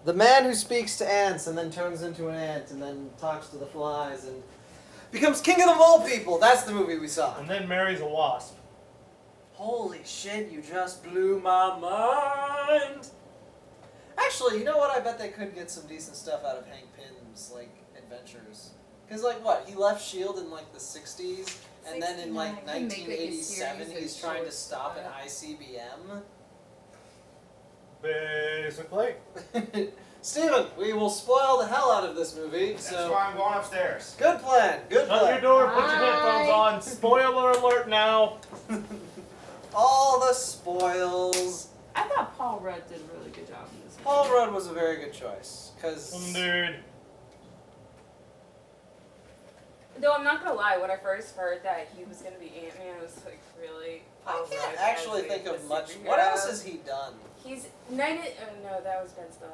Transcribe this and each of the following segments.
The man who speaks to ants and then turns into an ant and then talks to the flies and becomes king of the mole people. That's the movie we saw. And then marries a wasp. Holy shit, you just blew my mind. Actually, you know what? I bet they could get some decent stuff out of Hank Pym's, like, adventures. Because, like, what? He left S.H.I.E.L.D. in, like, the 60s, and then in, like, 1987 he's trying to stop an ICBM. Basically. Steven, we will spoil the hell out of this movie, That's so... why I'm going upstairs. Good plan, good Shut plan. your door, put your headphones on. Spoiler alert now. All the spoils. I thought Paul Rudd did a really good job in this movie. Paul Rudd was a very good choice, because... Dude. Though I'm not gonna lie, when I first heard that he was gonna be Antman, I was like, really? I Paul can't Rudd actually as think a of much. superhero? What else has he done? He's no, that was Ben Stiller.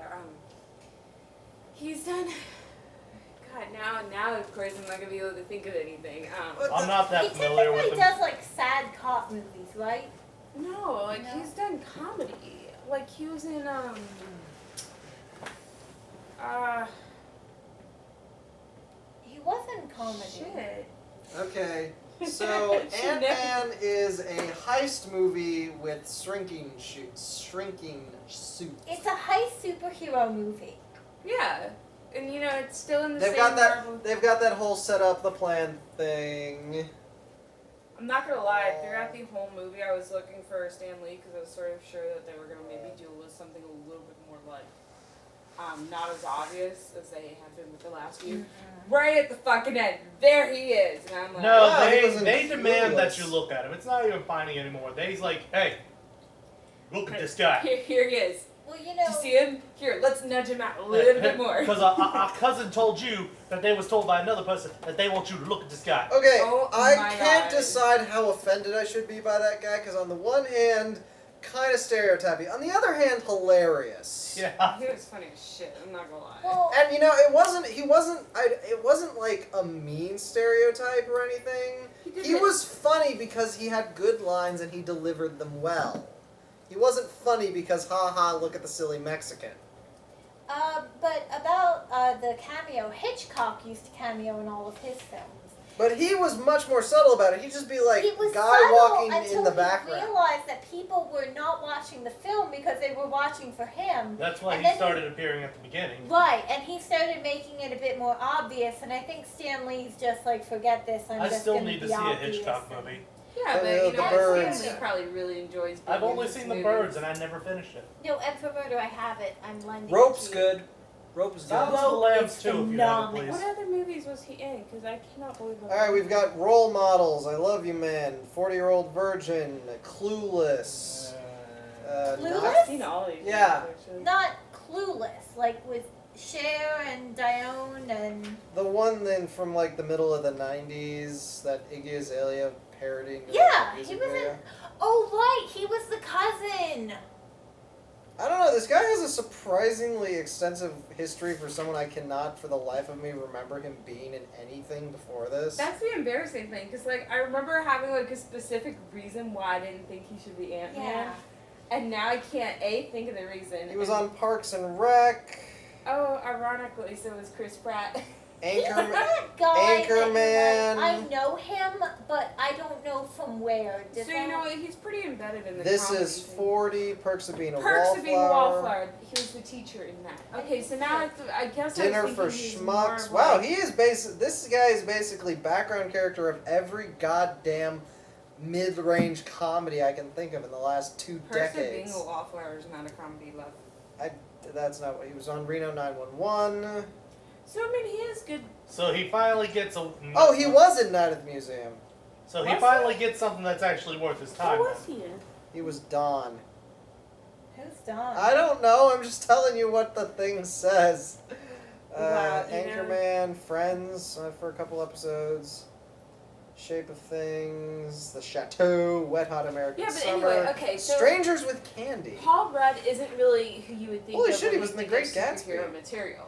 He's done. God, now of course I'm not gonna be able to think of anything. I'm not that He familiar with typically him. does like sad cop movies, right? No, like No. he's done comedy. Like he was in He wasn't comedy. shit. Okay, so Should Ant-Man is a heist movie with shrinking suits. It's a heist superhero movie. Yeah, and you know it's still in the They've same got that. Marvel. They've got that whole set up the plan thing. I'm not gonna lie. Throughout the whole movie, I was looking for Stan Lee because I was sort of sure that they were gonna maybe do with something a little bit more like, not as obvious as they have been with the last few. Right at the fucking end, there he is, and I'm like, No, Wow, he was in they demand that Clueless. you look at him. It's not even funny anymore. They's like, hey, look at this guy. Here he is. Well, you Do know, you see him? Here, let's nudge him out a little bit more. Because our cousin told you that they was told by another person that they want you to look at this guy. Okay, Oh I my can't God. decide how offended I should be by that guy because on the one hand, kind of stereotypy. On the other hand, hilarious. Yeah. He was funny as shit. I'm not gonna lie. well, And you know, it wasn't like a mean stereotype or anything. He was funny because he had good lines and he delivered them well. He wasn't funny because, haha, look at the silly Mexican. but about the cameo, Hitchcock used to cameo in all of his films. But he was much more subtle about it. He'd just be like, He was guy subtle walking until in the he background. realized that people were not watching the film because they were watching for him. That's why And he then started appearing at the beginning. Right, and he started making it a bit more obvious, and I think Stan Lee's just like, forget this, I'm I just still gonna need to be see a obvious Hitchcock and- movie. Yeah, but The you know, Birds. Stan Lee probably really enjoys. I've being in only his seen The movies. Birds and I never finished it. No, and for Murder, I have it. I'm lending Rope's it to you. good. Rope is good. Silence of the Rope Lambs is too, if you have it, phenomenal. What please. other movies was he in? Because I cannot believe. Alright, we've got Role Models, I Love You Man, 40-Year-Old Virgin, Clueless. Clueless? I've seen all these. Yeah. movies, actually. Not Clueless, like with Cher and Dione and... The one then from like the middle of the 90s that Iggy Azalea parodying. Yeah, music he was in... video. Oh, right, he was the cousin. I don't know, this guy has a surprisingly extensive history for someone I cannot for the life of me remember him being in anything before this. That's the embarrassing thing, because like I remember having like a specific reason why I didn't think he should be Ant-Man, Yeah. and now I can't think of the reason. He was and- on Parks and Rec, Oh, ironically, so was Chris Pratt. He's Anchorman. that guy Anchorman. that, like, I know him, but I don't know from where. So Does you that- know he's pretty embedded in the. This comedy is thing. 40, Perks of Being a Perks Wallflower. of being a wallflower. He was the teacher in that. Okay, so now I guess Dinner I was for thinking he's more Schmucks. of Wow, like- he is this guy is basically background character of every goddamn mid-range comedy I can think of in the last 2 Perks of being decades. a wallflower is not a comedy, love. That's not what he was on. Reno 911. So I mean, he is good. So he finally gets a. Oh, he was in Night at the Museum. So he Was finally gets something that's actually worth his time. What was he in? He was Don. Who's Don? I don't know. I'm just telling you what the thing says. Wow, you know. Anchorman, Friends for a couple episodes. Shape of Things, The Chateau, Wet Hot American Yeah, but Summer. anyway, okay, so- Strangers with Candy. Paul Rudd isn't really who you would think Holy of shit, when he you was in The think Great of Gatsby. superhero material.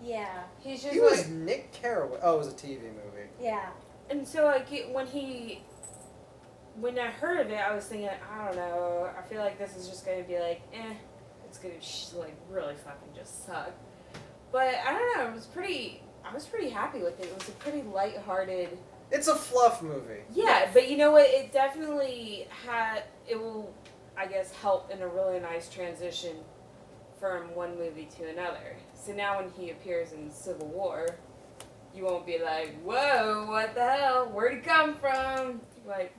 Yeah, He's just He like, was Nick Carraway. Oh, it was a TV movie. yeah. and so like when I heard of it, I was thinking, I don't know. I feel like this is just gonna be like, it's gonna really fucking just suck. But I don't know. I was pretty happy with it. It was a pretty lighthearted. It's a fluff movie. Yeah, but you know what? It definitely it will, I guess, help in a really nice transition from one movie to another. So now when he appears in Civil War, you won't be like, whoa, what the hell? Where'd he come from? Like,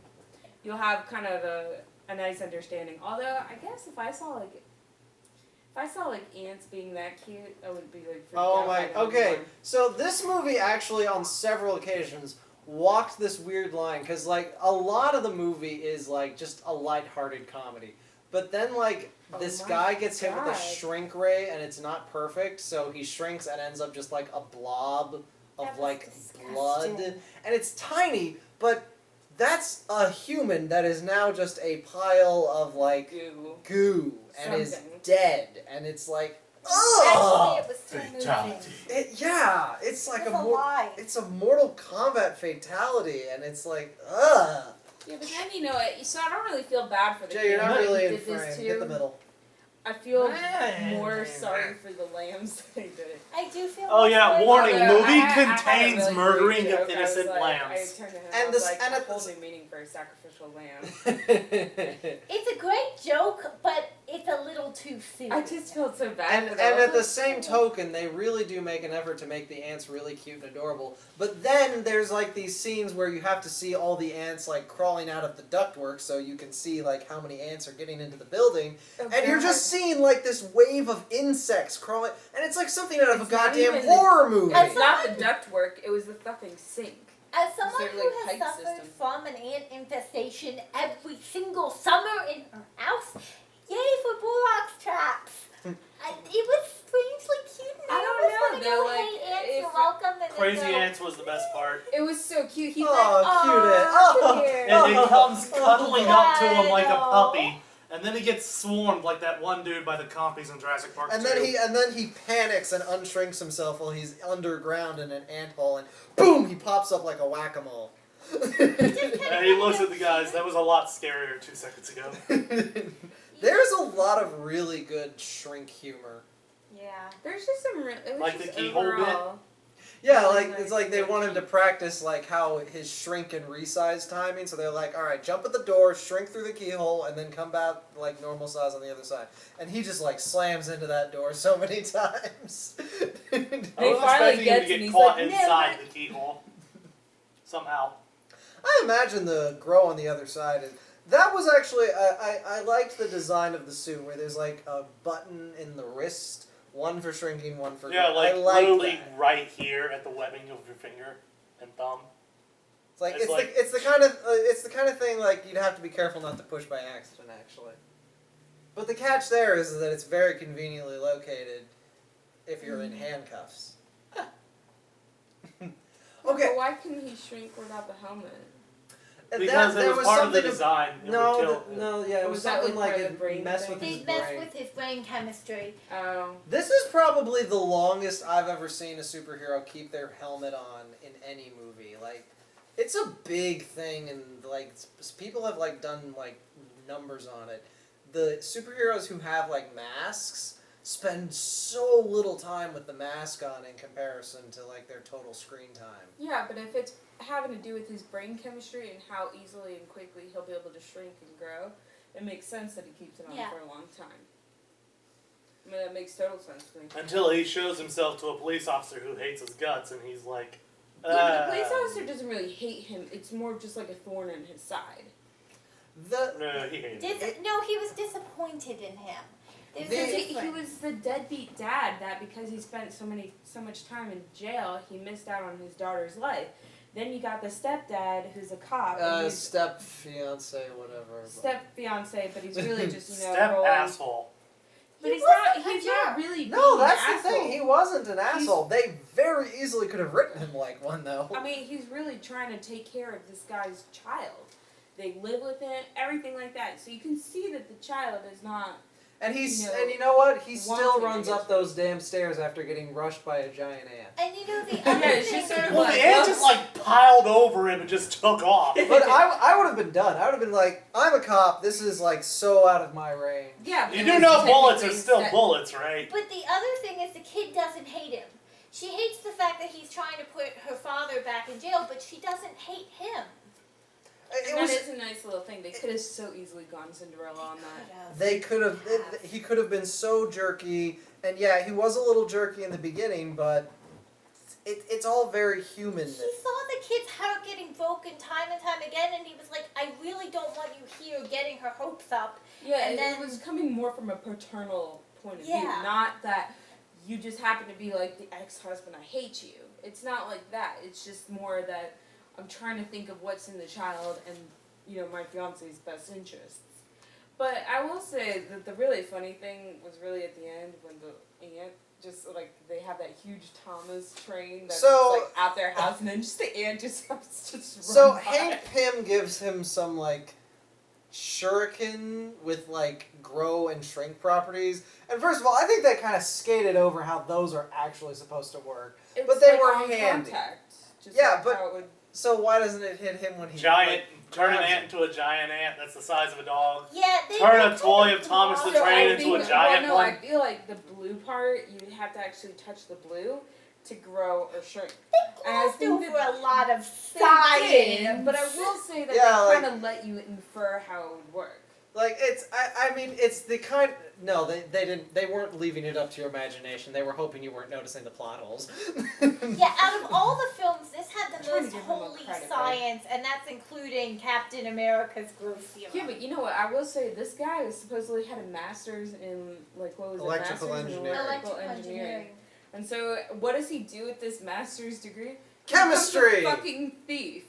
you'll have kind of a nice understanding. Although, I guess if I saw ants being that cute, I would be like, freaked Oh out my, by them okay. more. So this movie actually on several occasions walked this weird line, because like a lot of the movie is like just a lighthearted comedy. But then like this my guy gets hit with a God. shrink ray and it's not perfect, so he shrinks and ends up just like a blob of That was like disgusting. blood. And it's tiny, but that's a human that is now just a pile of like goo and is Something. dead. And it's like, Actually, ugh! it was still moving. Fatality. It's like It's a a lie. it's a Mortal Kombat fatality, and it's like, ugh. Yeah, but then you know what? So I don't really feel bad for the Jay, you're kid not that really he in did this frame. to. Hit the middle. I feel more sorry for the lambs that he did it. I do feel. Oh yeah, sorry. warning, Although movie I had a contains really murdering great joke. of innocent I was like, lambs. I turned to him And I was this- like, and a at whole this- new meaning for a sacrificial lamb. It's a great joke, but it's a little too soon. I just felt so bad. And for them. at the same token, they really do make an effort to make the ants really cute and adorable. But then there's like these scenes where you have to see all the ants like crawling out of the ductwork, so you can see like how many ants are getting into the building. Oh, And you're God. just seeing like this wave of insects crawling, and it's like something out of It's a not goddamn even the- horror movie. As It's not the ductwork, it was the fucking sink. As someone Is there, who like, has pipe suffered system? from an ant infestation every single summer in her house, yay for borax traps. It was strangely cute. And I don't almost know, wanna though, go, like, hey, ants, if- you're welcome. And then Crazy go, Ants was the best part. It was so cute. He's Oh, like, cute it. "Aw, Oh. come here." And it comes cuddling up to him I like a know. puppy, and then he gets swarmed like that one dude by the compies in Jurassic Park And 2. then he panics and unshrinks himself while he's underground in an anthole, and boom, he pops up like a whack-a-mole. And he looks at the guys. That was a lot scarier 2 seconds ago. There's a lot of really good shrink humor. Yeah. There's just some. It was Like just the keyhole bit? overall. Yeah, Really like nice it's like they want him to practice like how his shrink and resize timing. So they're like, all right, jump at the door, shrink through the keyhole, and then come back like normal size on the other side. And he just like slams into that door so many times. I He was finally expecting him gets to and get he's caught like, inside the keyhole. Somehow. I imagine the grow on the other side. That was actually I liked the design of the suit where there's like a button in the wrist. One for shrinking, one for Yeah, like I like literally that. right here at the webbing of your finger and thumb. It's like It's it's like- the kind of thing like you'd have to be careful not to push by accident actually. But the catch there is that it's very conveniently located if you're in handcuffs. But Okay, why couldn't he shrink without the helmet? and Because there it was part of the something design. It would No, kill no, yeah, it Or was was that, something like, like part of the it brain messed thing? with his They mess brain. with his brain chemistry. Oh. This is probably the longest I've ever seen a superhero keep their helmet on in any movie. Like, it's a big thing, and like people have like done like numbers on it. The superheroes who have like masks spend so little time with the mask on in comparison to like their total screen time. Yeah, but if it's having to do with his brain chemistry and how easily and quickly he'll be able to shrink and grow, it makes sense that he keeps it on Yeah. for a long time. I mean, that makes total sense to me. Until he shows himself to a police officer who hates his guts, and he's like, Yeah, but the police officer doesn't really hate him. It's more just like a thorn in his side. The he hates him. No, he was disappointed in him. There's The- a He difference. was the deadbeat dad that because he spent so much time in jail, he missed out on his daughter's life. Then you got the stepdad who's a cop. and he's step fiance, whatever. step fiance, but he's really just Step rolling. asshole. But He he's not. wasn't a He's not jerk. really. No, being that's an the thing. asshole. He wasn't an asshole. They very easily could have written him like one, though. I mean, he's really trying to take care of this guy's child. They live with him, everything like that. So you can see that the child is not And You know, and you know what? He still wanting to runs get up those damn stairs after getting rushed by a giant ant. And you know the Yeah, other it's thing. just sort of Well, like, the ant whoops. just like piled over him and just took off. But I would have been done. I would have been like, I'm a cop. This is like so out of my range. Yeah, but You it do was know bullets are technically still set- bullets, right? But the other thing is the kid doesn't hate him. She hates the fact that he's trying to put her father back in jail, but she doesn't hate him. And that is a nice little thing. They could have so easily gone Cinderella on that. They could have. He could have been so jerky, and yeah, he was a little jerky in the beginning, but it's all very human. He saw the kid's heart getting broken time and time again, and he was like, I really don't want you here getting her hopes up. Yeah, And and then- it was coming more from a paternal point of Yeah. view, not that you just happen to be like the ex-husband, I hate you. It's not like that. It's just more that I'm trying to think of what's in the child and, you know, my fiance's best interests. But I will say that the really funny thing was really at the end when the ant just like they have that huge Thomas train that's So- just, like out their house and then just the ant just just So run by. Hank Pym gives him some like shuriken with like grow and shrink properties. And first of all, I think they kind of skated over how those are actually supposed to work. It's but they like were on handy. contact, just Yeah, like but- how it would So why doesn't it hit him when he Giant, turn an grabs ant into a giant ant that's the size of a dog. Yeah, they Turn they a toy kind of Thomas the So Train I into a think- giant well, no, one. I feel like the blue part, you would have to actually touch the blue to grow or shrink. They And I glossed think over that a lot of They science. did, but I will say that Yeah, they like- kind of let you infer how it would work. Like it's I mean it's the kind no they weren't leaving it up to your imagination. They were hoping you weren't noticing the plot holes. Yeah, out of all the films, this had I'm the trying to most give him a holy credit, science, and that's including Captain America's growth serum. Yeah, but you know what? I will say this guy supposedly had a master's in like what was Electrical it? Master's engineering. in electrical Electrical engineering. engineering. And so, what does he do with this master's degree? He Chemistry! becomes a fucking thief.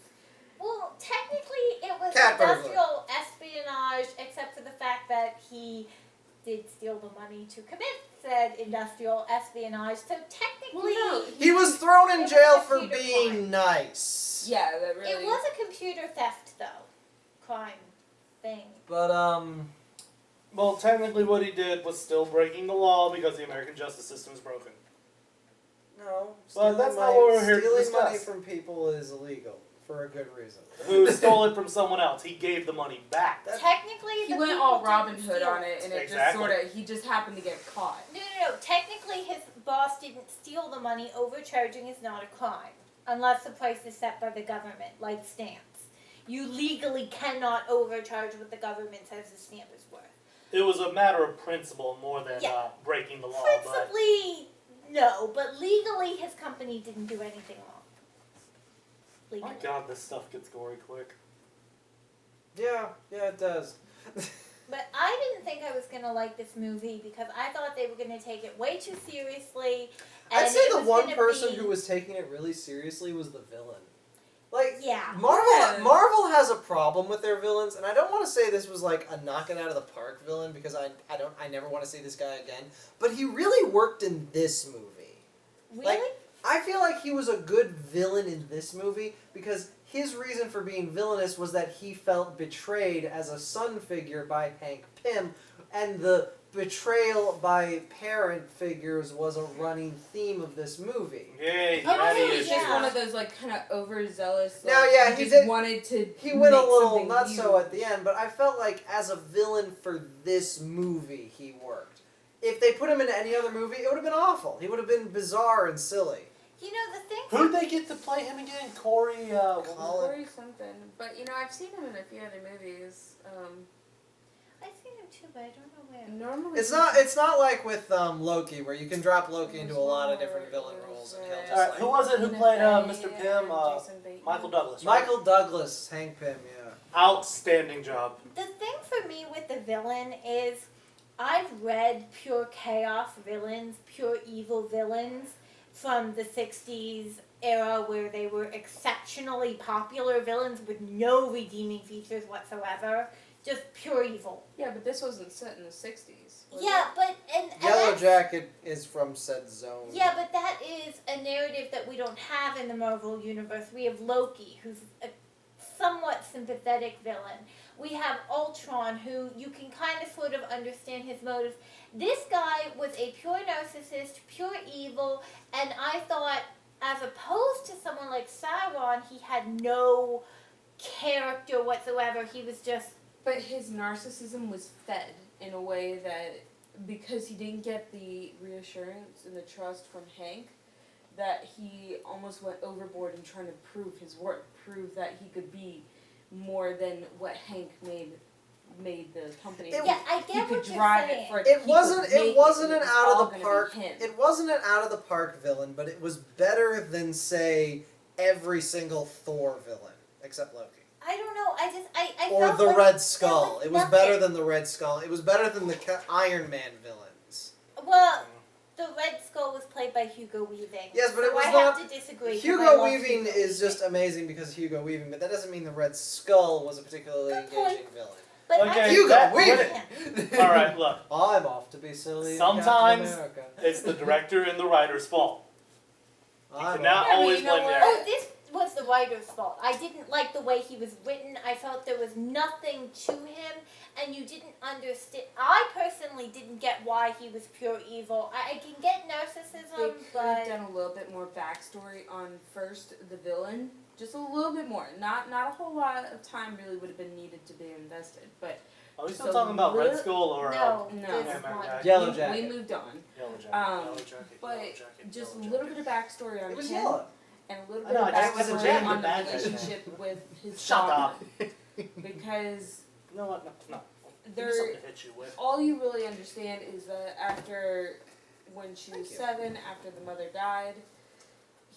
Well, technically, it was Cat burglar. industrial espionage, except for the fact that he did steal the money to commit said industrial espionage. So technically, Well, no, He was thrown in It was jail a for computer being crime. nice. Yeah, that really. it was a computer theft, though, crime thing. But Well, technically what he did was still breaking the law because the American justice system is broken. no. Well, that's not money, what we're here to stealing money discuss. from people is illegal for a good reason. Who stole it from someone else. He gave the money back. Technically, He the went people all didn't Robin Hood steal on it, and it Exactly. just sort of he just happened to get caught. No. Technically, his boss didn't steal the money. Overcharging is not a crime, unless the price is set by the government, like stamps. You legally cannot overcharge what the government says the stamp is worth. It was a matter of principle more than Yeah. breaking the law. Principally, no, but legally, his company didn't do anything wrong. But Legally. my God, this stuff gets gory quick. Yeah, it does. But I didn't think I was gonna like this movie because I thought they were gonna take it way too seriously. And I'd say it the was one gonna person be- who was taking it really seriously was the villain. Like, Yeah. Yeah. Marvel has a problem with their villains, and I don't want to say this was like a knock it out of the park villain because I never want to see this guy again. But he really worked in this movie. Really? Like, I feel like he was a good villain in this movie because his reason for being villainous was that he felt betrayed as a son figure by Hank Pym, and the betrayal by parent figures was a running theme of this movie. Yay, Oh, daddy really? He was just Yeah. one of those like kind of overzealous. Like, Now, yeah, he just did- wanted to. He went a make little something nutso huge. at the end, but I felt like as a villain for this movie, he worked. If they put him in any other movie, it would have been awful. He would have been bizarre and silly. You know the thing. Who'd they get to play him again? Corey, Colin. Or something, but you know I've seen him in a few other movies. I've seen him too, but I don't know where. Normally. It's not like with Loki, where you can drop Loki into a lot of different villain roles and he'll just Alright, like... who was it who played Mr. Pym? Michael Douglas. Right? Michael Douglas, Hank Pym, yeah. Outstanding job. The thing for me with the villain is I've read pure chaos villains, pure evil villains from the 60s era where they were exceptionally popular villains with no redeeming features whatsoever. Just pure evil. Yeah, but this wasn't set in the '60s. was Yeah, it? but and Yellow that's- Jacket is from said zone. Yeah, but that is a narrative that we don't have in the Marvel universe. We have Loki, who's a somewhat sympathetic villain. We have Ultron, who you can kind of sort of understand his motives. This guy was a pure narcissist, pure evil, and I thought, as opposed to someone like Sauron, he had no character whatsoever. He was just... But his narcissism was fed in a way that, because he didn't get the reassurance and the trust from Hank, that he almost went overboard in trying to prove his worth, prove that he could be more than what Hank made the company. Yeah, I he get could what you're drive saying. it for It wasn't an was out all of the gonna be park. him. It wasn't an out of the park villain, but it was better than, say, every single Thor villain except Loki. I don't know. I Or felt the like Red Skull. there It was nothing. better than the Red Skull. It was better than the Iron Man villains. Well, the Red Skull was played by Hugo Weaving. Yes, but it so was I not- have to disagree. 'cause I Hugo love Weaving Hugo is just Weaving. amazing because of Hugo Weaving, but that doesn't mean the Red Skull was a particularly Good point. engaging villain. But Okay, I Hugo that- Weaving! All right, look. I'm off to be silly. in Sometimes Captain America. it's the director and the writer's fault. I'm cannot off- Yeah, but always you know blame what? the Oh, this was the writer's fault. I didn't like the way he was written. I felt there was nothing to him, and you didn't understand. I personally didn't get why he was pure evil. I can get They narcissism, could have but done a little bit more backstory on first the villain, just a little bit more. Not a whole lot of time really would have been needed to be invested, but Are we still So talking about Red li- Skull or no, no. this Yeah, one. Jacket. Yellow we Jacket. moved on. Yellow Jacket? Um, Yellow Jacket. But Yellow Jacket. just a Yellow little Jacket. bit of backstory on It was him yellow. and a little I bit know, of I just wasn't backstory jamming on the the bad guys. relationship with his Shut daughter. up. Because You know what? No. Give me there, something to hit you with. all you really understand is that after, when she was Thank you. 7, after the mother died,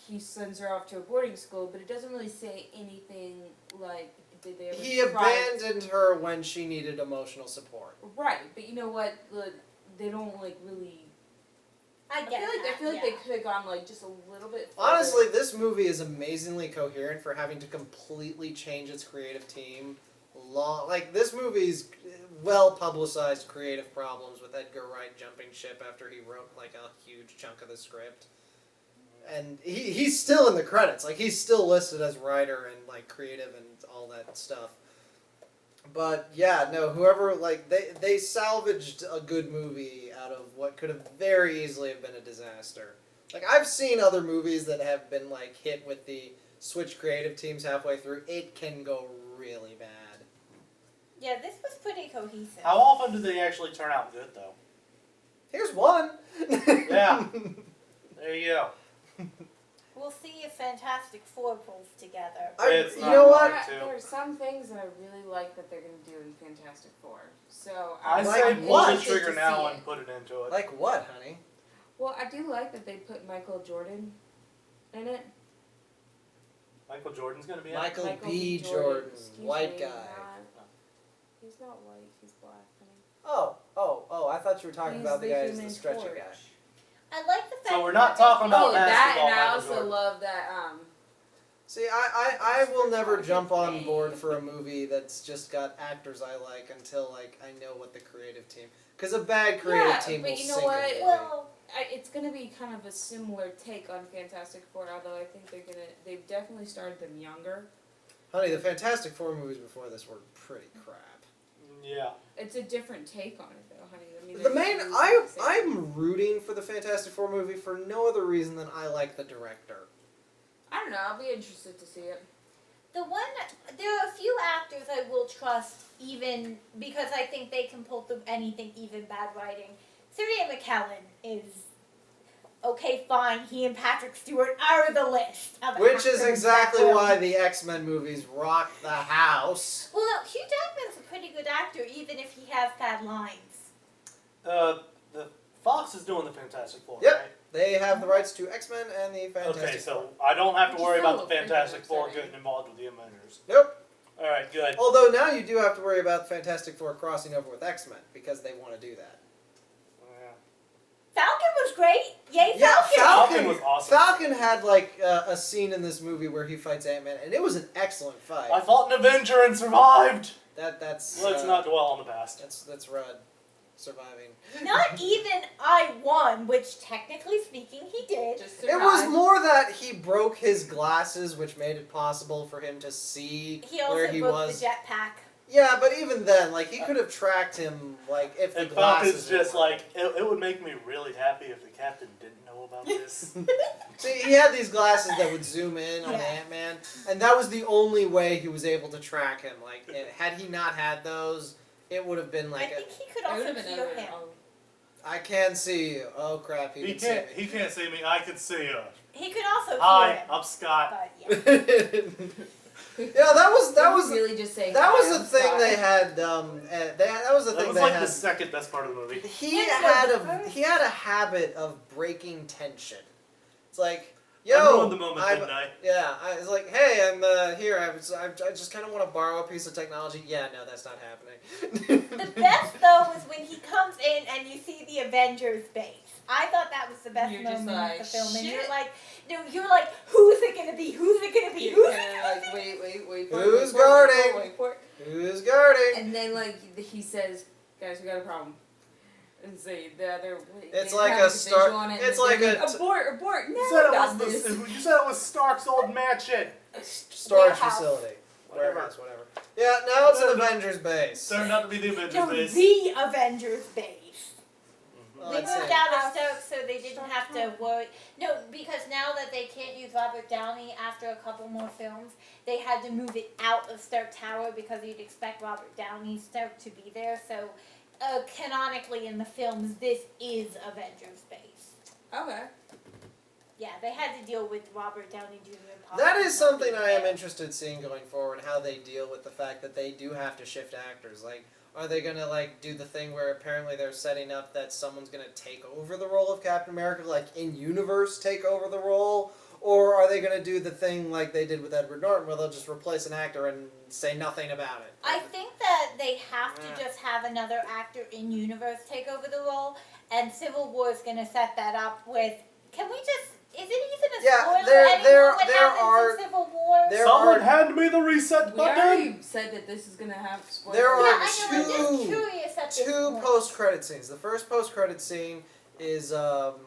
he sends her off to a boarding school, but it doesn't really say anything like, did they ever He try abandoned to... her when she needed emotional support. Right, but you know what, like, they don't like really... I get I feel like yeah. they could have gone like just a little bit further. Honestly, this movie is amazingly coherent for having to completely change its creative team. This movie's well publicized creative problems with Edgar Wright jumping ship after he wrote like a huge chunk of the script. And he's still in the credits. Like, he's still listed as writer and like creative and all that stuff. But yeah, no, whoever, like, they salvaged a good movie out of what could have very easily have been a disaster. Like, I've seen other movies that have been like hit with the switch creative teams halfway through. It can go really bad. Yeah, this was pretty cohesive. How often do they actually turn out good, though? Here's one. Yeah. There you go. We'll see if Fantastic Four pulls together. It's You not know what? going to. There are some things that I really like that they're going to do in Fantastic Four. So I Like say what? pull the interested trigger to now see and put it into it. Like what, honey? Well, I do like that they put Michael Jordan in it. Michael Jordan's going to be in it? Michael Michael B. B. Jordan, Excuse white me, guy. He's not white. He's black. Honey. Oh! I thought you were talking He's about the guy who's the Human stretchy Torch. guy. I like the fact So we're that not they- talking about Oh, that, basketball, and I Michael also Jordan. love that. See, I will never jump on board for a movie that's just got actors I like until like I know what the creative team. Because a bad creative Yeah, team but will you know sink a what? movie. Well, It's going to be kind of a similar take on Fantastic Four, although I think they've definitely started them younger. Honey, the Fantastic Four movies before this were pretty crap. Yeah. It's a different take on it, though, honey. I mean, The they're main, using I the same- I'm rooting for the Fantastic Four movie for no other reason than I like the director. I don't know. I'll be interested to see it. there are a few actors I will trust, even because I think they can pull through anything, even bad writing. Syria McKellen is okay, fine. He and Patrick Stewart are the list of Which is actors exactly that will- why the X-Men movies rock the house. Well, no, Hugh Jackman's a pretty good actor, even if he has bad lines. The Fox is doing the Fantastic Four, Yep. right? They have the rights to X-Men and the Fantastic Okay, so Four. I don't have to Which worry is about still the Fantastic pretty Four exciting. getting involved with the Avengers. Nope. Alright, good. Although now you do have to worry about the Fantastic Four crossing over with X-Men because they want to do that. Yeah. Falcon was great. Yay, Yeah, Falcon! Falcon was awesome. Falcon had like a scene in this movie where he fights Ant-Man, and it was an excellent fight. I fought an Avenger and survived! That's Let's not dwell on the past. That's Rudd. surviving. Not even I won, which technically speaking he did. Just It was survive. more that he broke his glasses, which made it possible for him to see He also where he broke was. the jetpack. Yeah, but even then, like, he could have tracked him, like, if the And glasses Falcon's just were like, it would make me really happy if the captain didn't know about this. See, he had these glasses that would zoom in on Yeah. Antman, and that was the only way he was able to track him. Like, had he not had those, it would have been I like, think he could I also would have been hear over. him. I can see you. Oh crap, he He can see can't. me. He can't see me. I can see you. He could also hear Hi, him. I'm Scott. But yeah. Yeah, that was really just saying. that was the thing they had. That was the That thing was they like had. the second best part of the movie. He Yeah, had no, a the first- he had a habit of breaking tension. It's like, I yo, ruined the moment, I'm- didn't I? yeah, I was like, hey, I'm here. I just kind of want to borrow a piece of technology. Yeah, no, that's not happening. The best though was when he comes in and you see the Avengers base. I thought that was the best You're just moment like, of the film, and shit. you're like, no, you're like, who's it gonna be? Who's it gonna be? You Who's it kinda gonna like be? wait for it, Who's wait for it, guarding? wait for it. Who's guarding? And then like he says, guys, we got a problem. And say the other. It's they like have a star- visual on it, it's and like they're a t- abort. No, You said it not was this. you said it was Stark's old mansion. Storage Warehouse. facility. Whatever. Warehouse, whatever. Yeah, now it's an No, no. Avengers base. Turned out to be the Avengers No, base. the Avengers base. Well, They that's moved it. out of Stoke so they didn't have to worry. No, because now that they can't use Robert Downey after a couple more films, they had to move it out of Stoke Tower because you'd expect Robert Downey Stoke to be there. So, canonically in the films, this is Avengers base. Okay. Yeah, they had to deal with Robert Downey Jr. and That possibly is something not I being am there. interested in seeing going forward, how they deal with the fact that they do have to shift actors. Like, are they gonna like do the thing where apparently they're setting up that someone's gonna take over the role of Captain America, like in universe take over the role, or are they gonna do the thing like they did with Edward Norton, where they'll just replace an actor and say nothing about it? I think that they have to Yeah. just have another actor in universe take over the role, and Civil War is going to set that up with. Can we just? Is it even a Yeah, spoiler there- anymore there- what there happens are- in Civil War? there Someone are- hand me the reset We button. already said that this is gonna have spoilers. There are yeah, I know. I'm just two- curious at this Two point. post-credit scenes. The first post-credit scene is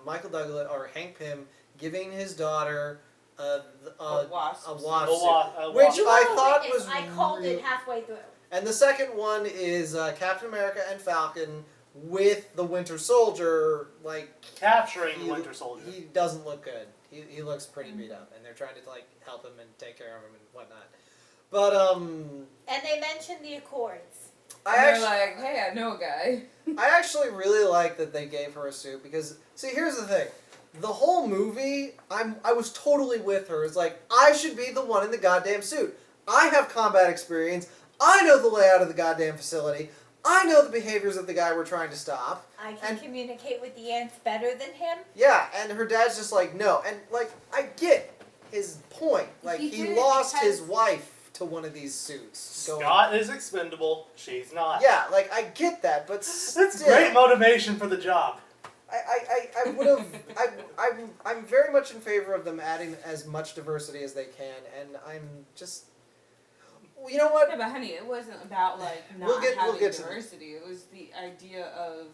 Michael Douglas or Hank Pym giving his daughter a wasp. a wasp A suit. wa- Which You I were a thought witness. was I called real- it halfway through. And the second one is Captain America and Falcon with the Winter Soldier. Like Capturing he, the Winter Soldier. He doesn't look good. He looks pretty beat up, and they're trying to like help him and take care of him and whatnot. But And they mentioned the Accords. I And actually. they're like, hey, I know a guy. I actually really like that they gave her a suit because see, here's the thing. The whole movie, I was totally with her. It's like, I should be the one in the goddamn suit. I have combat experience. I know the layout of the goddamn facility. I know the behaviors of the guy we're trying to stop. I can And- communicate with the ants better than him. Yeah, and her dad's just like, no. And, like, I get his point. Like, He he did it lost because- his wife to one of these suits. Going- Scott is expendable. She's not. Yeah, like, I get that, but still. It's great motivation for the job. I would have. I'm very much in favor of them adding as much diversity as they can, and I'm just. Well, you know what? Yeah, but honey, it wasn't about like not We'll get having to that. diversity. It was the idea of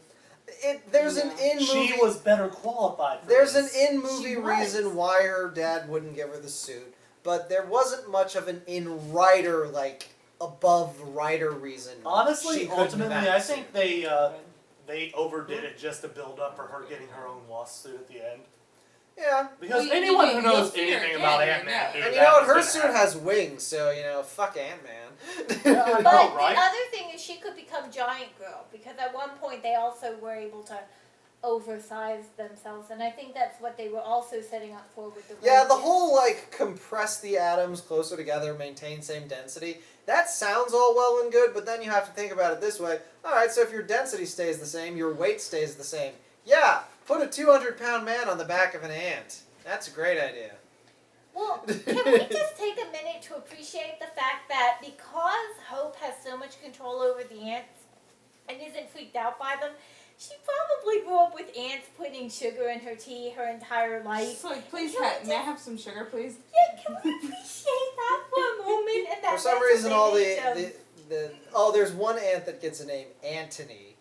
There's an Yeah. in movie. She was better qualified for There's an this. in movie She was. reason why her dad wouldn't give her the suit, but there wasn't much of an in writer like above writer reason. she Honestly, couldn't ultimately, have I that suit. think they overdid it just to build up for her getting her own wasp suit at the end. Yeah, Because Well, anyone you who knows see her anything again, about yeah, Ant-Man yeah. knew and you that know what? was Her gonna suit happen. has wings, so you know, fuck Ant-Man. Yeah, I But know, right? the other thing is she could become Giant Girl because at one point they also were able to oversize themselves, and I think that's what they were also setting up for with the Yeah, the Rogues. whole like compress the atoms closer together, maintain same density. That sounds all well and good, but then you have to think about it this way. All right, so if your density stays the same, your weight stays the same. Yeah, put a 200-pound man on the back of an ant. That's a great idea. Well, can we just take a minute to appreciate the fact that because Hope has so much control over the ants and isn't freaked out by them, she probably grew up with ants putting sugar in her tea her entire life. Just like, please, Can we may I have some sugar, please? Yeah, can we appreciate that for a moment? And that For some that's reason, an all image of- the oh, there's one ant that gets a name, Antony.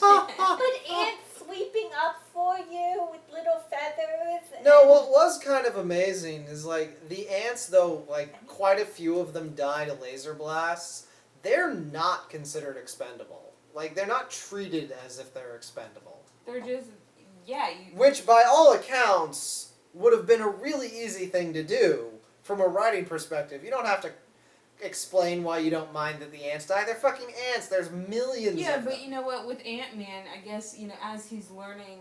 But ants sweeping up for you with little feathers. No, what was kind of amazing is like the ants, though, like quite a few of them die to laser blasts. They're not considered expendable. Like they're not treated as if they're expendable. They're just, yeah. Which, by all accounts, would have been a really easy thing to do from a writing perspective. You don't have to explain why you don't mind that the ants die. They're fucking ants. There's millions Yeah, of them. but you know what? With Antman, I guess, you know, as he's learning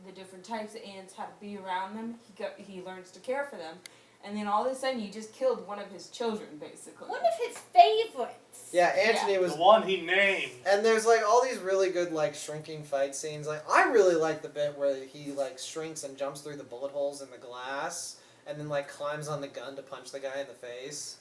the different types of ants, how to be around them, he learns to care for them. And then all of a sudden, you just killed one of his children, basically. One of his favorites. Yeah, Antony was... The one he named. And there's like all these really good like shrinking fight scenes. Like I really like the bit where he like shrinks and jumps through the bullet holes in the glass and then like climbs on the gun to punch the guy in the face.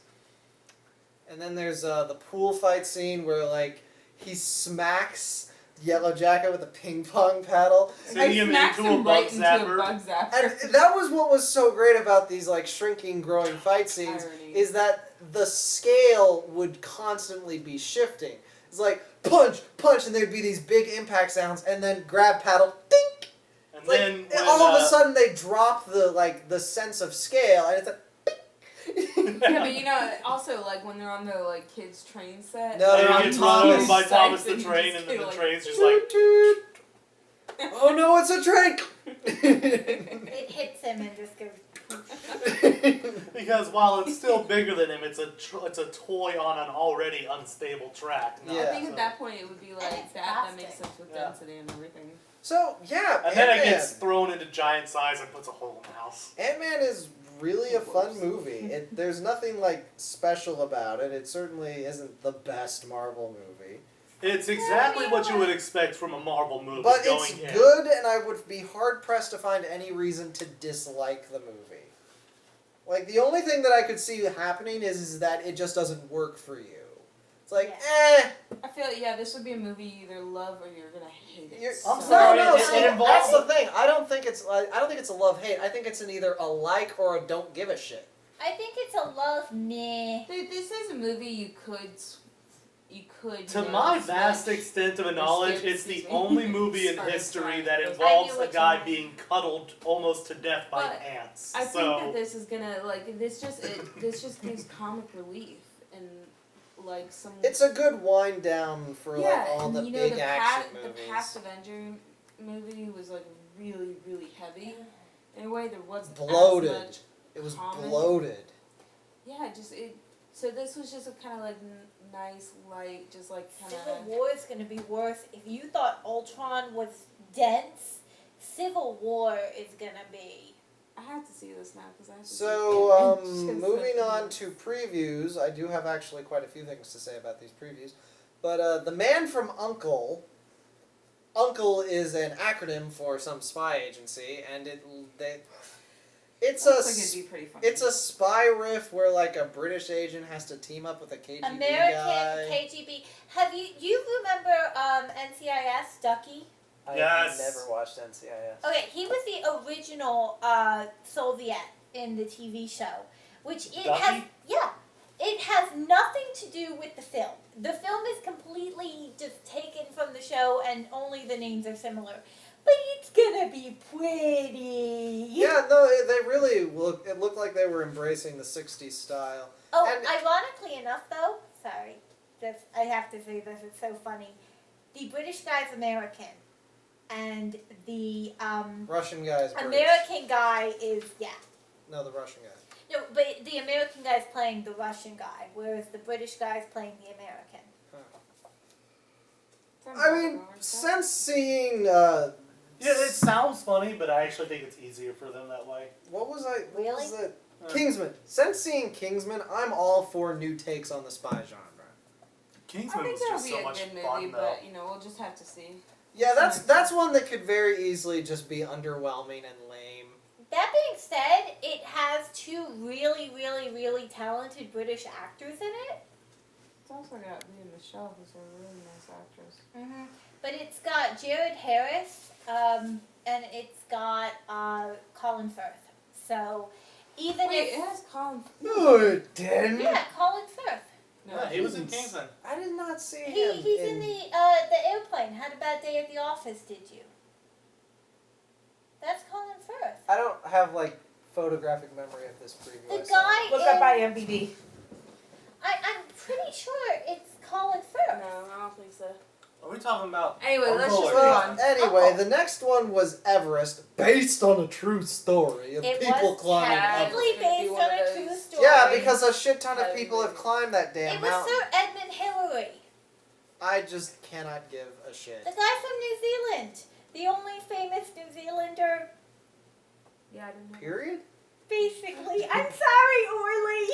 And then there's the pool fight scene where like he smacks Yellow Jacket with a ping pong paddle. Sending him smacks into a him bug right into a zapper. bug zapper. And that was what was so great about these like shrinking, growing fight scenes Irony. is that the scale would constantly be shifting. It's like punch, punch, and there'd be these big impact sounds, and then grab paddle, dink. And Like, then when, all of a sudden they drop the sense of scale, and it's like. Yeah, but you know, also, like, when they're on the, like, kids' train set. No, they're and on he gets run over Thomas. by Thomas Psyched the and train, just and then the like, train's just like... Toot, toot. Oh no, it's a train! It hits him and just goes. Because while it's still bigger than him, it's a toy on an already unstable track. Yeah. I think at that point it would be like it's that makes plastic. sense with Yeah. density and everything. So, yeah, And then it Ant-Man. gets thrown into giant size and puts a hole in the house. Ant-Man is really a fun movie. There's nothing, like, special about it. It certainly isn't the best Marvel movie. It's exactly what you would expect from a Marvel movie. But going it's in. good, and I would be hard-pressed to find any reason to dislike the movie. Like, the only thing that I could see happening is that it just doesn't work for you. It's like, I feel this would be a movie you either love or you're gonna hate it. I'm so- sorry, No, it see, involves- that's the thing. I don't think it's a love-hate. I think it's an either a like or a don't give a shit. I think it's a love meh. This is a movie you could. To you know, my switch. vast extent of knowledge, skip, it's the excuse me. only movie in Sorry, history sorry. that I knew involves a what you guy meant. being cuddled almost to death by But ants. I think so that this is gonna this just gives comic relief and like some. It's a good wind down for like all and the you know, big the action The movies. past Avenger movie was like really, really heavy. In a way, there wasn't Bloated. as much. It was common. bloated. Yeah, So this was just a kind of like nice, light, just like kind Civil of. War is going to be worse. If you thought Ultron was dense, Civil War is going to be. I have to see this now because I have to. So, see it. moving on to previews, I do have actually quite a few things to say about these previews. But The Man from U.N.C.L.E. U.N.C.L.E. is an acronym for some spy agency, and it's Looks like it'd be pretty fun. It's a spy riff where like a British agent has to team up with a KGB American guy. KGB. Have you remember NCIS Ducky? Yes. I never watched NCIS. Okay, he was the original Soviet in the TV show, which Ducky? it has nothing to do with the film. The film is completely just taken from the show, and only the names are similar. But it's gonna be pretty. Yeah, no, they really looked. It looked like they were embracing the '60s style. Oh, And- ironically enough, though, sorry, I have to say this. It's so funny. The British guy's American, and the Russian guys. American guy is No, the Russian guy. No, but the American guy's playing the Russian guy, whereas the British guy's playing the American. I mean, since seeing yeah, it sounds funny, but I actually think it's easier for them that way. what was it? Really? Kingsman. Since seeing Kingsman, I'm all for new takes on the spy genre. I Kingsman think was that'll just be so a much good fun, movie, though. but you know, we'll just have to see. Yeah, that's one that could very easily just be underwhelming and lame. That being said, it has two really, really, really talented British actors in it. It's also got Leah Michelle, who's a really nice actress. Mm-hmm. But it's got Jared Harris, and it's got Colin Firth. So even Wait, if it has Colin. No, it didn't. yeah, Colin Firth. No, Yeah, he was in Kingsman. I did not see him. He's in the airplane. Had a bad day at the office, did you? That's Colin Firth. I don't have like photographic memory of this preview. The I saw. guy Look in, up IMDb. I'm pretty sure it's Colin Firth. No, I don't think so. Are we talking about? Anyway, let's just Uncle move or- on. Anyway, the next one was Everest, based on a true story of It people was climbing technically Everest. Gonna be based one on of a true those- story. Yeah, because a shit ton of Heavy people have movie. climbed that damn It was mountain. Sir Edmund Hillary, I just cannot give a shit. the guy from New Zealand, the only famous New Zealander. Yeah, I didn't know. Period. Basically, I'm sorry, Orly.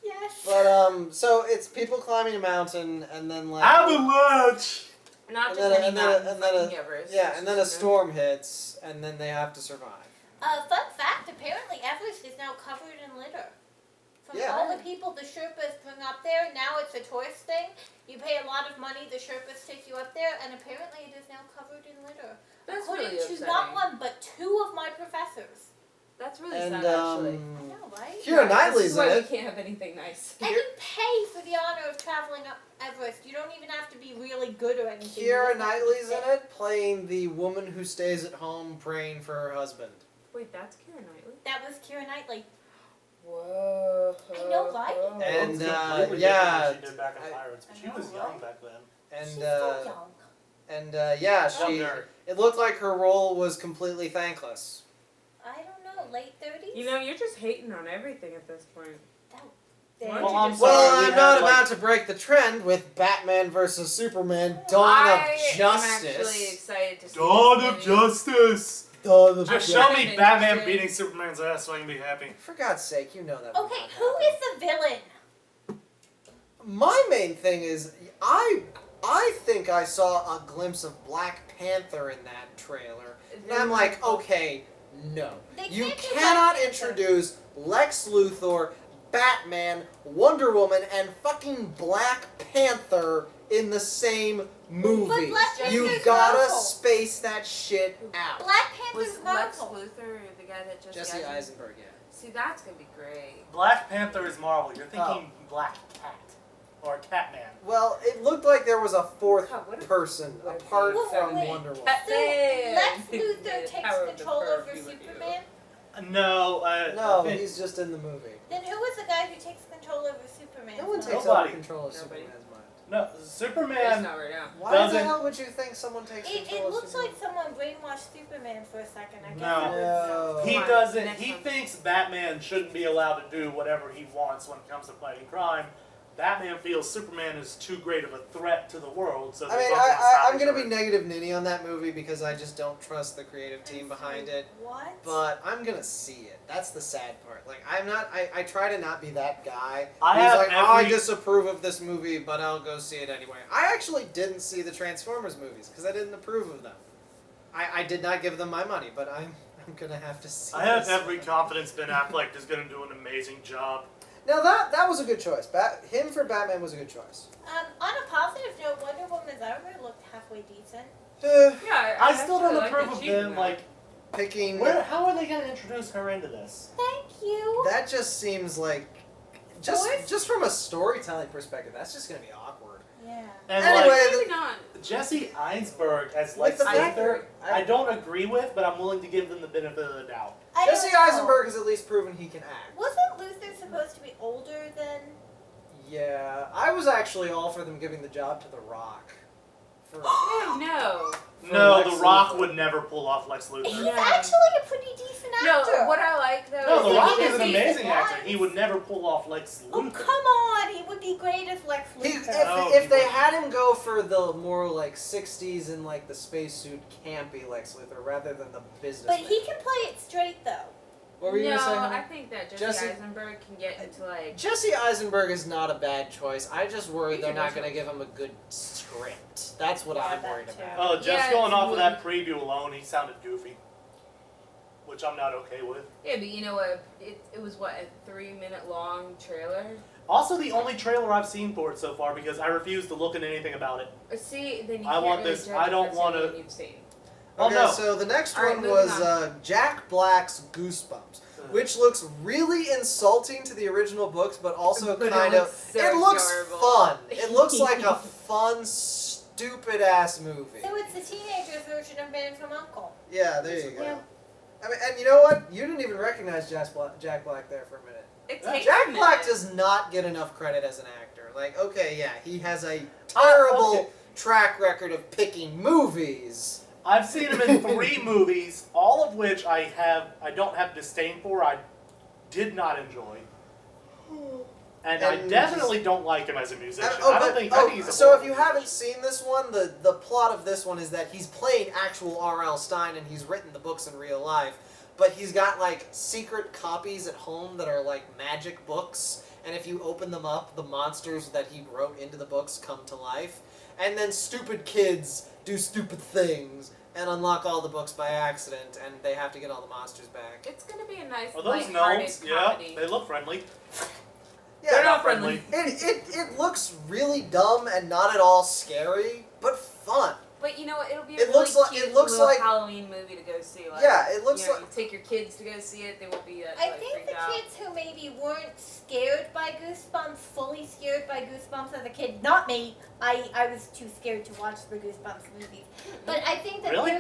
Yes. But so it's people climbing a mountain and then like Avalanche. Not And just then- any and then- mountain, and then fucking Everest. yeah, It's and then a just storm hits and then they have to survive. Fun fact, apparently Everest is now covered in litter. From Yeah. all the people the Sherpas bring up there, now it's a tourist thing. You pay a lot of money, the Sherpas take you up there, and apparently it is now covered in litter. That's According really to upsetting. not one, but two of my professors. That's really And sad, actually. I know, right? Keira This Knightley's is in why we it. can't have anything nice. And you pay for the honor of traveling up Everest. You don't even have to be really good or anything. You Keira just have to Knightley's in sit. it, playing the woman who stays at home praying for her husband. Wait, that's Keira Knightley? That was Keira Knightley. Whoa. I know, right? And, It's completely different yeah, than she did back in I- Pirates, but I she know, was young right? back then. And She's so young. yeah, she. Younger. It looked like her role was completely thankless. I don't know, late 30s? You know, you're just hating on everything at this point. Damn. Why don't Well, you I'm just- sorry, Well, we I'm had, not like- about to break the trend with Batman versus Superman: Dawn I of Justice. am actually excited to see Dawn this of movie. Justice. Dawn of Just Justice. show me Interesting. Batman beating Superman's ass so I can be happy. For God's sake, you know that. would Okay, not who happen. is the villain? My main thing is I think I saw a glimpse of Black Panther in that trailer, and I'm like, okay, no, They you can't do cannot Black Panther. introduce Lex Luthor, Batman, Wonder Woman, and fucking Black Panther in the same movie. Black You Panther's gotta Marvel. space that shit out. Black Was Panther's Lex Marvel. Luthor the guy that just Jesse Eisenberg, yeah. See, that's gonna be great. Black Panther is Marvel. You're thinking Black Cat. Or Catman. Well, it looked like there was a fourth God, what if- person what if apart he- from wait. Wonder Woman. Cat- So Man. Lex The Luthor takes power of the control over perfume with you. Superman. No, No, I think- he's just in the movie. Then who was the guy who takes control over Superman? No one takes over Nobody. control of Nobody. Superman's mind. no, It's Superman. not right now. Why the Doesn't- hell would you think someone takes It control of looks Superman? like someone brainwashed Superman for a second. I guess No. No. He Come on, doesn't. next He one. thinks Batman shouldn't be allowed to do whatever he wants when it comes to fighting crime. Batman feels Superman is too great of a threat to the world, so I they mean, both want to stop I'm each gonna be other. negative ninny on that movie because I just don't trust the creative team behind it. What? But I'm gonna see it. That's the sad part. Like, I'm not. I try to not be that guy. I who's have like, oh, I every- disapprove of this movie, but I'll go see it anyway. I actually didn't see the Transformers movies because I didn't approve of them. I did not give them my money, but I'm gonna have to see. I have this every one. confidence Ben Affleck is going to do an amazing job. Now that was a good choice. Him for Batman was a good choice. On a positive note, Wonder Woman's armor looked halfway decent. Yeah, I still don't actually approve that of she's them. in Like, Picking how are they going to introduce her into this? Thank you. that just seems like just from a storytelling perspective, that's just gonna be awkward. Yeah. And Anyway, like, Maybe not. Jesse Eisenberg as With Lex the fact Luthor, that- I don't agree with, but I'm willing to give them the benefit of the doubt. I Jesse don't know. Eisenberg has at least proven he can act. Wasn't Luther supposed to be older than? Yeah, I was actually all for them giving the job to The Rock. For, No. for No, Lex The Rock Luthor. would never pull off Lex Luthor. He's No. actually a pretty decent actor. No, what I like though No, The He Rock can is an be amazing wise. actor. He would never pull off Lex Oh Luthor. come on, he would be great as Lex He, Luthor. No, if he they wouldn't. had him go for the more like 60s and like the spacesuit campy Lex Luthor rather than the business. But he can play it straight though. What were you no, gonna say? I honey? think that Jesse- Jesse Eisenberg can get into like. Jesse Eisenberg is not a bad choice. I just worry He's they're a not good going to give him a good script. That's what Yeah, I'm that worried too. about. Oh, just Yeah, going it's off of really- that preview alone, he sounded goofy. Which I'm not okay with. Yeah, but you know what? It was what, a 3-minute long trailer. Also, the only trailer I've seen for it so far because I refuse to look at anything about it. See, then you I can't want really this- judge I if don't that's wanna- anything you've seen. Oh, Okay, no. so the next All right, one moving was on. Jack Black's Goosebumps. which looks really insulting to the original books, but also But kind it of. looks so It looks adorable. fun. It looks like a fun, stupid ass movie. So it's the teenager's version of Man from Uncle. Yeah, there you go. Yeah. I mean, and you know what? You didn't even recognize Jack Black there for a minute. It takes Jack a Black minute. does not get enough credit as an actor. Like, okay, yeah, he has a terrible okay. track record of picking movies. I've seen him in 3 movies, all of which I don't have disdain for. I did not enjoy, and I And definitely don't like him as a musician. I I think he's a so if horrible you haven't musician. seen this one, the plot of this one is that he's playing actual R.L. Stine and he's written the books in real life, but he's got like secret copies at home that are like magic books, and if you open them up, the monsters that he wrote into the books come to life, and then stupid kids do stupid things and unlock all the books by accident, and they have to get all the monsters back. It's gonna be a nice, Are those lighthearted gnomes? Yeah, comedy. they look friendly. Yeah, They're not friendly. It looks really dumb and not at all scary, but fun. But you know what? It'll be a It really looks like- cute it looks little like- Halloween movie to go see. Like, Yeah, it looks you know, like- you take your kids to go see it. They won't be I like, think freaked the out. kids who maybe weren't scared by Goosebumps, fully scared by Goosebumps as a kid, not me. I was too scared to watch the Goosebumps movies. But I think that Really?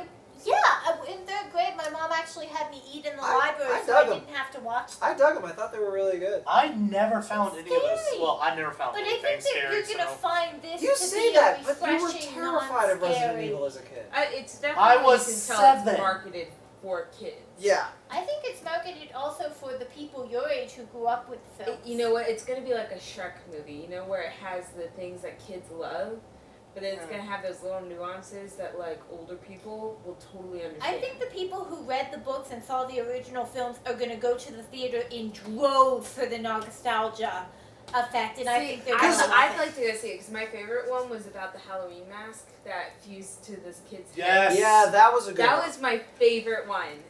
in 3rd grade, my mom actually had me eat in the I library, so dug I 'em. didn't have to watch them. I dug them. I thought they were really good. I never found any of those. Scary. Well, I never found But I anything think that scary. you're gonna So. find this You to say be that, a but you were refreshing, terrified of Resident non-scary. Evil as a kid. It's definitely I was you can tell 7. it's marketed for kids. Yeah. I think it's marketed also for the people your age who grew up with films. You know what? It's gonna be like a Shrek movie. You know where it has the things that kids love, but then it's gonna have those little nuances that like older people will totally understand. I think the people who read the books and saw the original films are going to go to the theater in droves for the nostalgia effect, and I think they're going to I'd like to go see it because my favorite one was about the Halloween mask that fused to this kid's Yes. head. Yeah, that was a good That one. was my favorite one.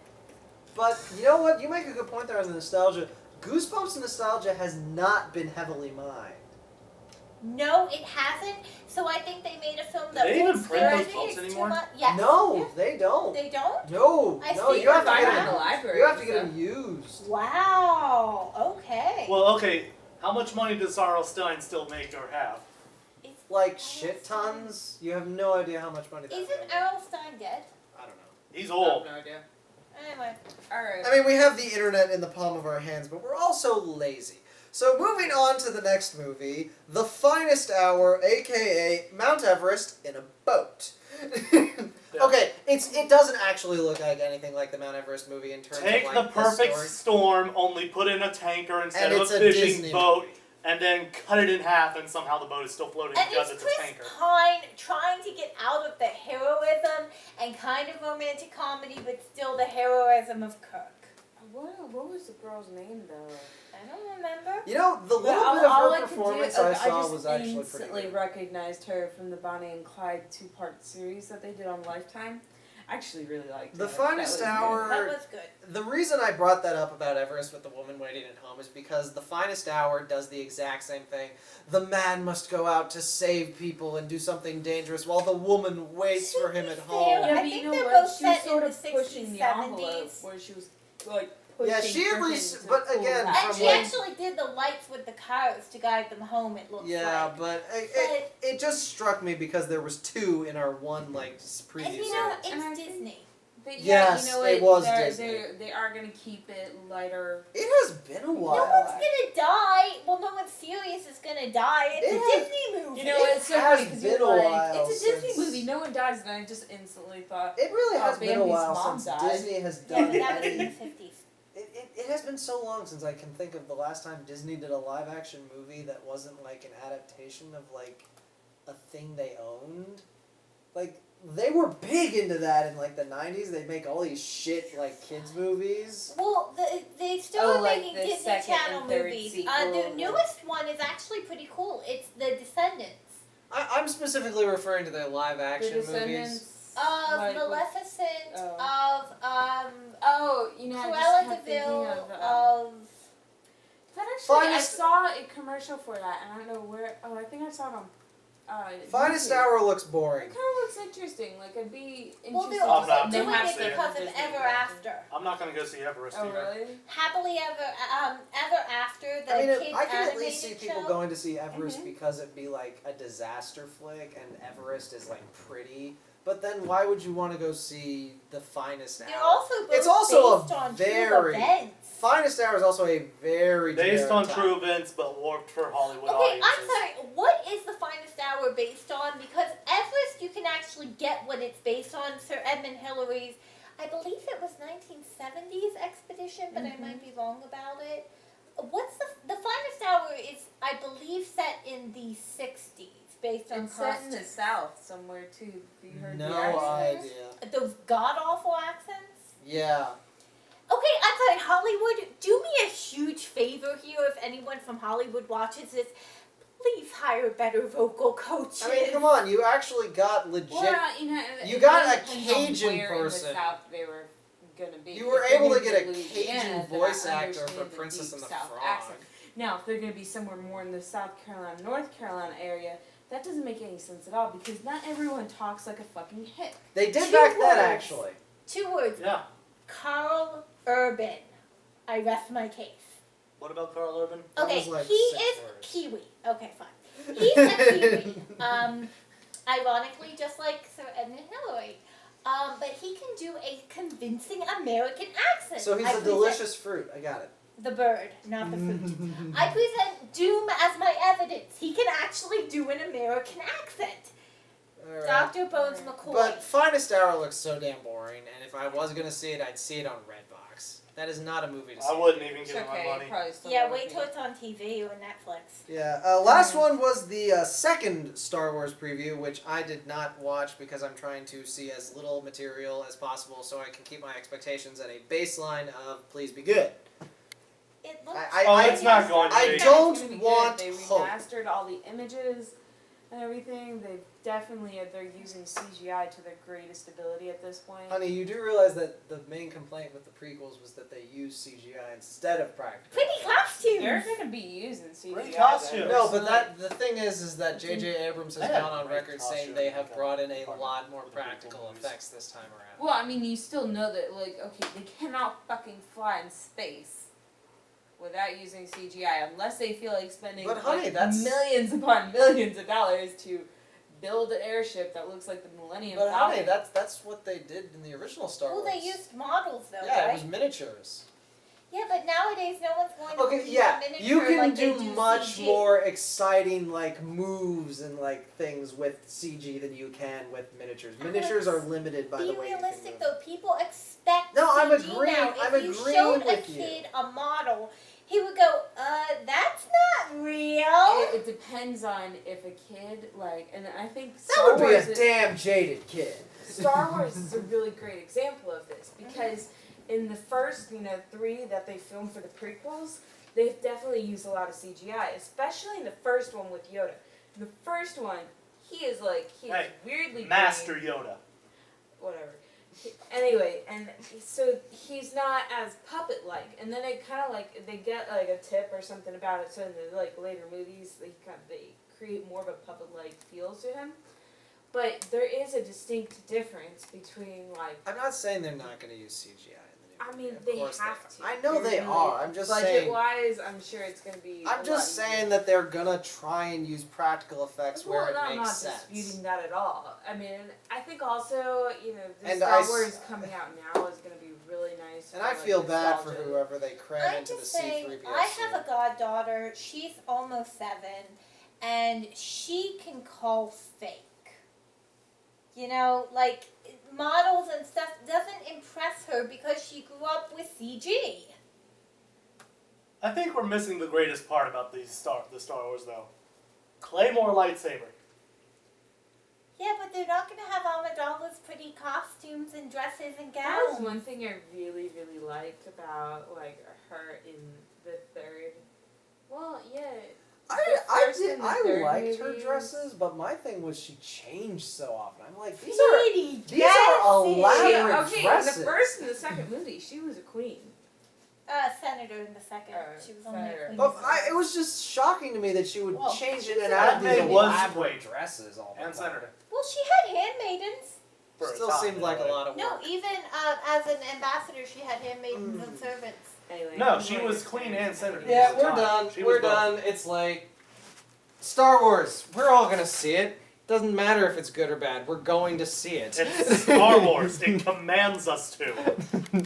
But you know what? You make a good point there on the nostalgia. Goosebumps nostalgia has not been heavily mined. No, it hasn't. So I think they made a film Do that they won't even print scare those kids books too anymore? much. Yes. No, Yes. they don't. They don't? No, I no, see you have to them get in them. the library. You have to get them used. Wow. Okay. Well, okay. How much money does R.L. Stine still make or have? It's Like shit tons. You have no idea how much money that Isn't man made. Errol Stein dead? I don't know. He's I old. have no idea. Anyway. Alright. I mean, we have the internet in the palm of our hands, but we're also lazy. So moving on to the next movie, The Finest Hour, aka Mount Everest in a boat. Okay, it doesn't actually look like anything like the Mount Everest movie in terms Take of the like perfect story. storm, only put in a tanker instead And of it's a a fishing Disney boat, movie. and then cut it in half, and somehow the boat is still floating And because it's it's a Chris tanker. Pine trying to get out of the heroism and kind of romantic comedy, but still the heroism of Kirk. What was the girl's name though? I don't remember. You know, the little bit of her performance I saw was actually pretty instantly good. recognized her from the Bonnie and Clyde 2-part series that they did on Lifetime. I actually really liked The it. Finest That was Hour- That was good. The reason I brought that up about Everest with the woman waiting at home is because The Finest Hour does the exact same thing. The man must go out to save people and do something dangerous while the woman waits for him at home. Yeah, I but think you know they're what? both She was set in sort the of 60s, pushing the envelope 70s. where she was like pushing Yeah, she at for least- him to but pull again, back. And from she like- actually did the lights with the cars to guide them home, it looks Yeah, like. but it just struck me because there was two in our one like preview And you know, series. And I it's think- Disney. But Yes, you know it what? was Disney. They are going to keep it lighter. It has been a No while. one's gonna die. Well, no one serious is gonna die. It's It a has- Disney movie. You know, It it's so has funny because been you're a like, while it's a Disney since- movie, no one dies, and I just instantly thought, It really has been a Bambi's while mom since died. Disney has Yeah, done but that was in the any. 50s. It has been so long since I can think of the last time Disney did a live action movie that wasn't like an adaptation of like a thing they owned. Like they were big into that in like the 90s. They'd make all these shit like kids movies. Well, they still Oh, are like making the Disney second Channel and third movies. sequel. The newest one is actually pretty cool. It's The Descendants I'm specifically referring to their live The action movies. Descendants. of like, Maleficent, oh. of Oh, you know, I just Cruella kept Deville, thinking of. of. That actually, I Finest- saw a commercial for that, and I don't know where. Oh, I think I saw it on Finest YouTube. Hour looks It boring. kind of looks interesting. Like, I'd be interested. Well, they're to also not see- doing gonna it see it. because of Disney Ever character. After. I'm not gonna go see Everest Oh, either. really? Happily Ever After, the I mean, kids I can at animated least see people show. going to see Everest Mhm. because it'd be like a disaster flick, and Everest is like pretty. But then, why would you want to go see the Finest They're Hour? also both It's also based a on very true events. Finest Hour is also a very Based generic on title. true events, but warped for Hollywood Okay, audiences. I'm sorry. What is the Finest Hour based on? Because Everest, you can actually get what it's based on. Sir Edmund Hillary's, I believe it was 1970s expedition, but I might be wrong about it. What's the Finest Hour is, I believe, set in the 60s, based on It's set in the costumes. South somewhere too. Have you heard the No accent? idea. Those god awful accents. Yeah. Okay, I'm sorry, Hollywood, do me a huge favor here if anyone from Hollywood watches this. Please hire better vocal coaches. I mean, come on, you actually got legit. Well, You it got really a depends on Cajun where person. In the South they were gonna be. You were If they're able to gonna get be a in Cajun Louisiana, then voice I actor for understand Princess deep and the South Frog. accent. Now, if they're gonna be somewhere more in the South Carolina, North Carolina area, that doesn't make any sense at all because not everyone talks like a fucking hick. They did Two back then, words. actually. 2 words. Yeah. Carl Urban. I rest my case. What about Carl Urban? That Okay, was like he 6 is words. Kiwi. Okay, fine. He's a Kiwi. Ironically, just like Sir Edmund Hillary. But he can do a convincing American accent. So he's I a present delicious fruit. I got it. The bird, not the fruit. I present Doom as my evidence. He can actually do an American accent. Alright. Dr. Bones McCoy. But Finest Hour looks so damn boring, and if I was gonna see it, I'd see it on Redbox. That is not a movie to see. I wouldn't even It's give him okay. my money. Probably still Yeah, not wait worth till it. it's on TV or Netflix. Yeah. Last one was the second Star Wars preview, which I did not watch because I'm trying to see as little material as possible so I can keep my expectations at a baseline of please be good. It looks. It's not going to I be. It's don't gonna be good. want They hope. remastered all the images and everything. They definitely they're using CGI to their greatest ability at this point. Honey, you do realize that the main complaint with the prequels was that they used CGI instead of practical. Pretty costumes. They're gonna be using CGI. Great though. costumes. No, but Like, the thing is that J.J. Abrams has They had gone on great record saying costumes they in have the brought in a part lot more of the prequel practical movies. effects this time around. Well, I mean, you still know that, like, okay, they cannot fucking fly in space without using CGI unless they feel like spending But, honey, like, that's- millions upon millions of dollars to build an airship that looks like the Millennium But Falcon. honey, that's what they did in the original Star Well, Wars. they used models though, yeah, right? it was miniatures. Yeah, but nowadays no one's going to Okay, do yeah, a miniature you can like do they do much CG. more exciting like moves and like things with CG than you can with miniatures. Miniatures are limited by Be the way you realistic can move. though. People expect No, I'm CG agreeing- now. I'm If you agreeing showed a with you. kid a model, he would go, that's not real. It depends on if a kid, like, and I think That Star would be Wars a is, damn jaded kid. Star Wars is a really great example of this because in the first, 3 that they filmed for the prequels, they've definitely used a lot of CGI, especially in the first one with Yoda. The first one, he is Hey, weirdly Master green, Yoda. whatever. Anyway, and so he's not as puppet-like, and then it kind of like they get like a tip or something about it. So in the later movies, they create more of a puppet-like feel to him. But there is a distinct difference between like. I'm not saying they're not going to use CGI in the new I movie. mean, Of they course have to. are. I know they really- are. I'm just saying. Budget-wise, I'm sure it's going to be. I'm just saying that they're gonna try and use practical effects where it I'm makes not sense. disputing that at all. I mean, I think also, the And Star I s- Wars coming out now is going to be really nice. And for, I feel bad for nostalgia. whoever they cram I'm into the just saying, C-3PO I suit. have a goddaughter. She's almost 7, and she can call fake. Like models and stuff doesn't impress her because she grew up with CG. I think we're missing the greatest part about the Star Wars though. Claymore lightsaber. Yeah, but they're not going to have Amidala's pretty costumes and dresses and That was gowns. one thing I really, really liked about her in the third. Well, yeah. I liked her movies. dresses, but my thing was she changed so often. I'm like, these Pretty are elaborate Okay, in dresses. the first and the second movie, she was a queen. Senator in the second. She was only a Senator. queen. But it was just shocking to me that she would Well, change she's in and a- out of these Padme was elaborate queen. dresses all the And time. Senator. Well, she had handmaidens. For a Still time, seemed like a anyway. lot of No, work. even as an ambassador, she had handmaidens and servants. Anyway, No, she was queen and senator. Yeah, at the we're time. done. She We're was both. done. It's like Star Wars. We're all gonna see it. Doesn't matter if it's good or bad. We're going to see it. It's Star Wars. It commands us to.